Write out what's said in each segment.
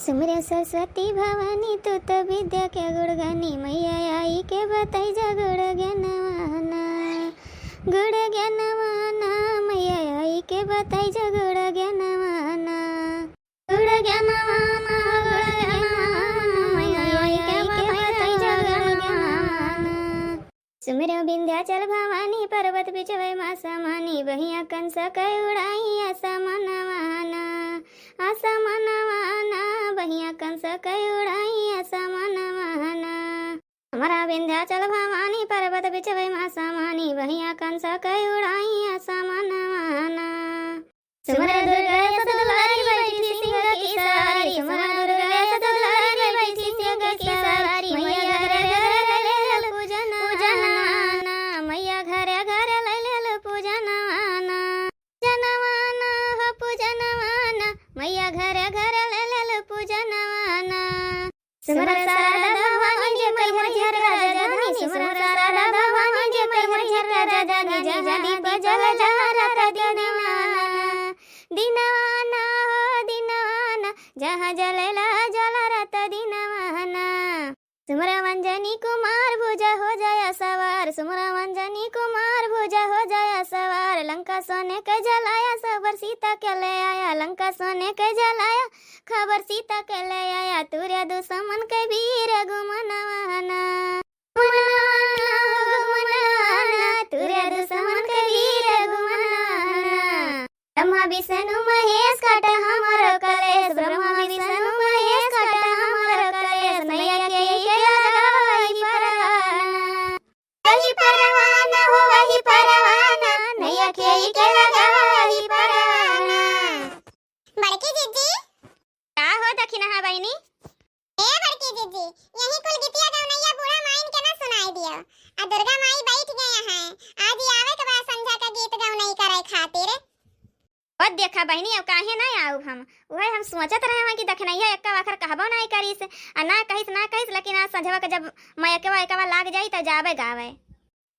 सुमरे सरस्वती भवानी तू तो विद्या के गुणगानी मैया आई के बताई जा गुण ज्ञानवाना मैया आई के बताई जा गुण ज्ञानवाना मैया आई के बताई जा गुण ज्ञानवाना। सुमरे विंध्याचल भवानी पर्वत बिचवै माँ समानी बहिया कंस कै उड़ाई आसमानवाना बहिया कंस कै उड़ाई आसमानवाना। हमारा विंध्याचल भवानी पर्वत बिचवै माँ समानी बहिया कंस कै उड़ाई आसमानवाना। सुमरा दुर्गा सतुवारी बैठी सिंह की सवारी सुमरा दुर्गा सतुवारी बैठी सिंह की सवारी मैया घर घर लैल पूजनवाना मैया घर घर लैल पूजनवाना जनवाना हो पूजनवाना मैया घर घर लैल पूजनवाना। सुमरा शारदा भवानी जे मैहर झर राजधानी सुमरा शारदा भवानी जे मैहर झर राजधानी जहाँ दीप जल जहरत दिनवाना हो दिनवाना जहाँ जलेला जलरत दिनवाना। सुमरा मंजनी कुमार भुजा हो जाया सवार सुमरा मंजनी कुमार भुजा हो जाया सवार लंका सोने के जलाया खबर सीता के ले आया लंका सोने के जलाया खबर सीता के ले आया तुर्या दुश्मन के वीर गुमनवाना तुर्या दुश्मन के वीर गुमनवाना। ब्रह्मा विष्णु महेश कट हमर कलेश ब्रह्मा विष्णु महेश कट हमर कलेश नैया के लगाई परवाना हो वही परवाना नैया के लगाई परवाना। बड़की जीजी का हो दखिना बहनी ए बड़की जीजी यही कुल गीतिया गौनैया बूढ़ा माइन के ना सुनाई दियो आ दुर्गा माई बैठ गए हैं आज ही आवे के बाद संध्या का गीत गौनई करे खातिर। और देखा बहनी अब काहे ना आऊ हम सोचत रहे हैं कि दखनैया एक्का आखर कहबो नहीं करिस आ ना कहिस लेकिन आज संझवा के जब मैं एकवा लाग जाई त जावे गावे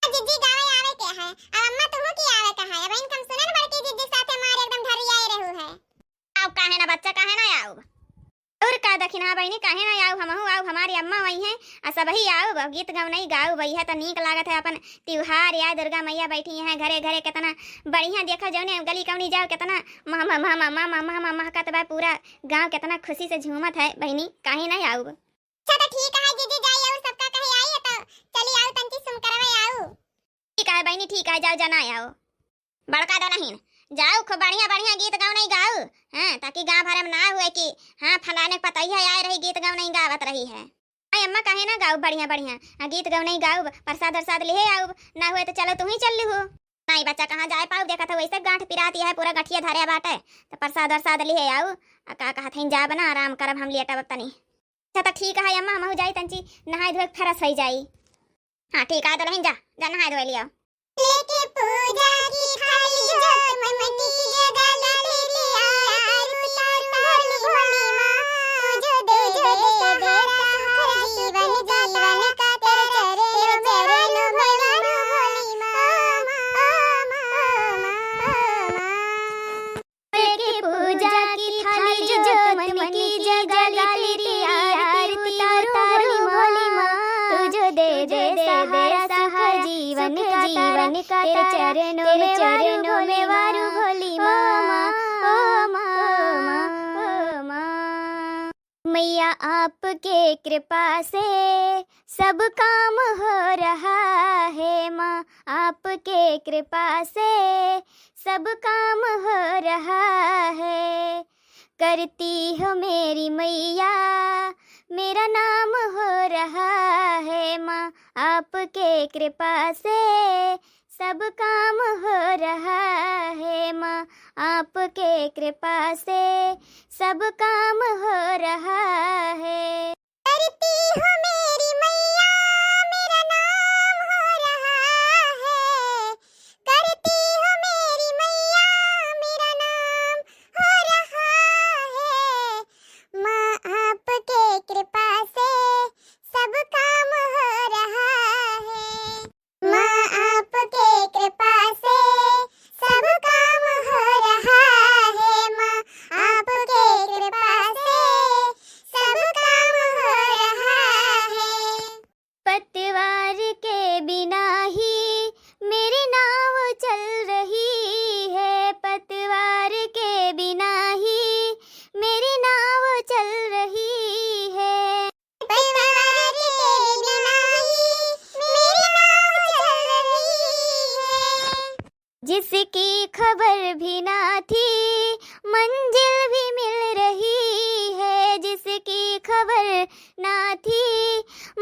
जीजी गावे आवे के है अब अम्मा तुहू की आवे का है अब इनकम सुनन बड़की जीजी साथे मार एकदम धरियाए रहू है। अब काहे ना बच्चा काहे ना आऊ और का दखिना बहनी काहे ना आऊ हमहू आऊ हमारी अम्मा वही है आ सबही आऊ गीत गौनई गाऊ भैया त नीक लागत है अपन त्योहार या दुर्गा मैया बैठी है घरे घरे कितना बढ़िया देखा जौने गली कौनी जाओ कितना महकत बा पूरा गांव कितना खुशी से झूमत है बहनी काहे ना आऊ। अच्छा तो ठीक है जीजी जाई और सबका कहे आई तो चली आऊ तंती सुन करवे आऊ। ठीक है बहनी ठीक है जाओ जना आओ बड़का दो नहीं जाओ खूब बढ़िया बढ़िया गीत गौनई गाओ हाँ ताकि गाँव भर में ना हुए कि हाँ फलाने पता ही आए रही गीत गौनई गावत रही है। अम्मा कहे ना गाओ बढ़िया बढ़िया गीत गौनई गाओ प्रसाद वरसाद ले आओ ना हुए तो चलो तुम ही चल हो नहीं बच्चा कहाँ जाए पाओ देखा था वैसे गांठ पिराती है पूरा गठिया धरे बाटे तो प्रसाद वरसाद ले आओ का कहते जा बना आराम करब हम लेटब तनी। अच्छा तो ठीक है अम्मा हम जाई तंची नहाए धोए फरस हो जाई। हाँ ठीक है तो नहीं जा नहाए धोए लिया लेके पूजा की थाली जोत मन की जगह ला लिया आरती ताल भोली माँ तुझे दे दे तेरा जीवन जीवन का तेरे चरण भगवान भोली माँ लेके पूजा की थाली जोत मन की जगह ला लिया आरती ताल भोली माँ तुझे दे जीवन का चरणों में वारू भोली माँ मैया आपके कृपा से सब काम हो रहा है माँ आपके कृपा से सब काम हो रहा है करती हो मेरी मैया मेरा नाम हो रहा है माँ आपके कृपा से सब काम हो रहा है माँ आपके कृपा से सब काम हो रहा है। करती हो मेरी मैया मेरा नाम हो रहा है करती हो मेरी मैया मेरा नाम हो रहा है माँ आपके कृपा से सब काम हो रहा है माँ आपके कृपा से सब काम हो रहा है माँ आपके कृपा से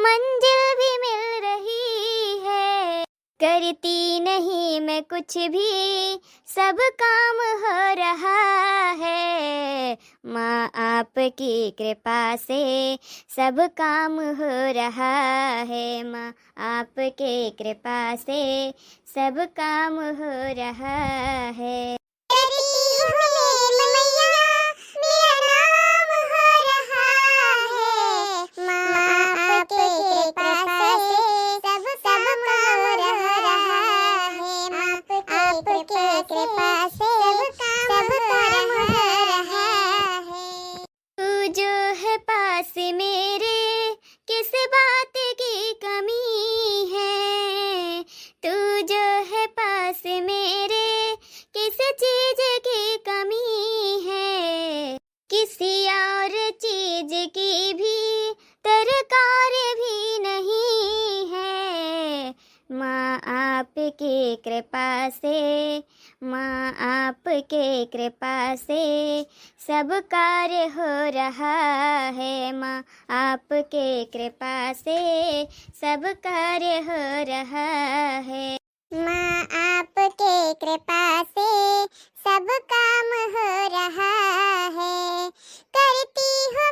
मंजिल भी मिल रही है। करती नहीं मैं कुछ भी, सब काम हो रहा है। माँ आपकी कृपा से सब काम हो रहा है। माँ आपके कृपा से सब काम हो रहा है। करती हूँ मेरी मैया, मेरा नाम हो रहा है। माँ आपके कृपा से सब काम हो रहा है। माँ आपके कृपा से सब काम हो रहा है। तू जो है पास मेरे, किस बात की कमी है। तू जो है पास मेरे, किस चीज की कमी है। किसी और चीज की भी दरकार भी नहीं है। माँ आपकी कृपा से, माँ आपके कृपा से सब कार्य हो रहा है। माँ आपके कृपा से सब कार्य हो रहा है। माँ आपके कृपा से सब काम हो रहा है। करती हूँ